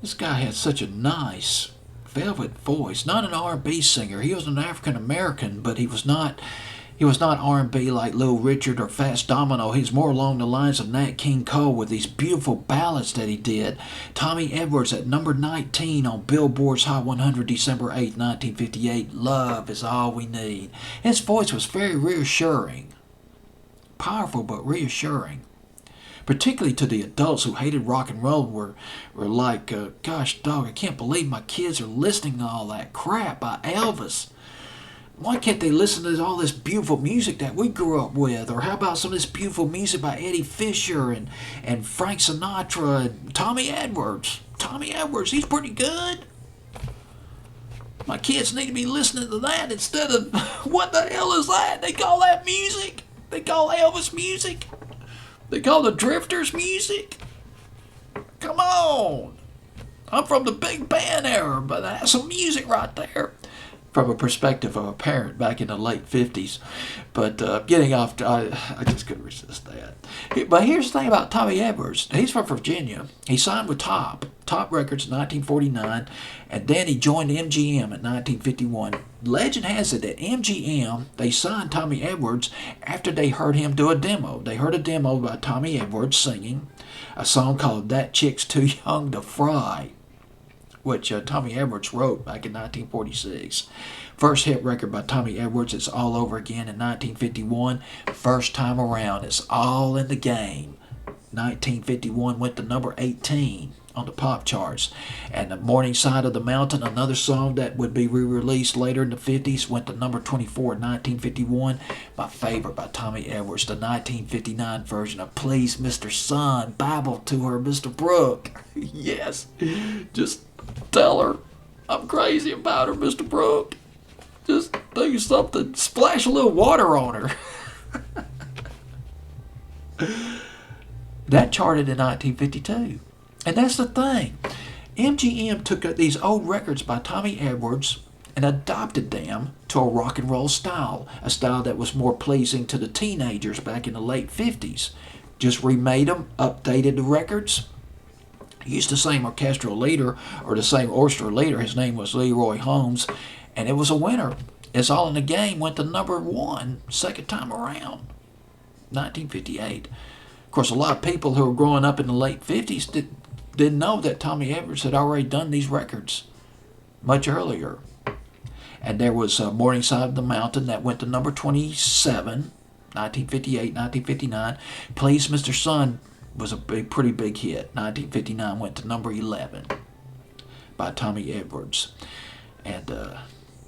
This guy had such a nice velvet voice. Not an R&B singer. He was an African American, but he was not. He was not R&B like Little Richard or Fats Domino. He was more along the lines of Nat King Cole with these beautiful ballads that he did. Tommy Edwards at number 19 on Billboard's Hot 100 December 8, 1958. Love is all we need. His voice was very reassuring. Powerful but reassuring. Particularly to the adults who hated rock and roll were like, gosh, dog, I can't believe my kids are listening to all that crap by Elvis. Why can't they listen to all this beautiful music that we grew up with? Or how about some of this beautiful music by Eddie Fisher and Frank Sinatra and Tommy Edwards? Tommy Edwards, he's pretty good. My kids need to be listening to that instead of, what the hell is that? They call that music? They call Elvis music? They call the Drifters music? Come on. I'm from the big band era, but that's some music right there. From a perspective of a parent back in the late 50s. But getting off, I just couldn't resist that. But here's the thing about Tommy Edwards. He's from Virginia. He signed with Top Records in 1949, and then he joined MGM in 1951. Legend has it that MGM, they signed Tommy Edwards after they heard him do a demo. They heard a demo by Tommy Edwards singing a song called That Chick's Too Young to Fry, which Tommy Edwards wrote back in 1946. First hit record by Tommy Edwards, It's All Over Again in 1951. First time around, It's All in the Game. 1951 went to number 18 on the pop charts. And The Morning Side of the Mountain, another song that would be re-released later in the 50s, went to number 24 in 1951. My favorite by Tommy Edwards, the 1959 version of Please Mr. Sun, Bible to her, Mr. Brooke. Yes, just tell her I'm crazy about her, Mr. Brooke. Just do something. Splash a little water on her. That charted in 1952. And that's the thing. MGM took these old records by Tommy Edwards and adopted them to a rock and roll style. A style that was more pleasing to the teenagers back in the late 50s. Just remade them, updated the records. Used the same orchestral leader, or the same orchestra leader. His name was Leroy Holmes, and it was a winner. It's All in the Game went to number 1 second time around, 1958. Of course, a lot of people who were growing up in the late 50s didn't know that Tommy Edwards had already done these records much earlier. And there was Morning Side of the Mountain that went to number 27, 1958, 1959. Please Mr. Sun was a pretty big hit. 1959 went to number 11 by Tommy Edwards. And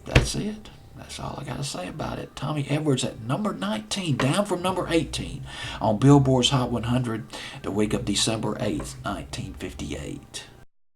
that's it. That's all I got to say about it. Tommy Edwards at number 19, down from number 18 on Billboard's Hot 100 the week of December 8th, 1958.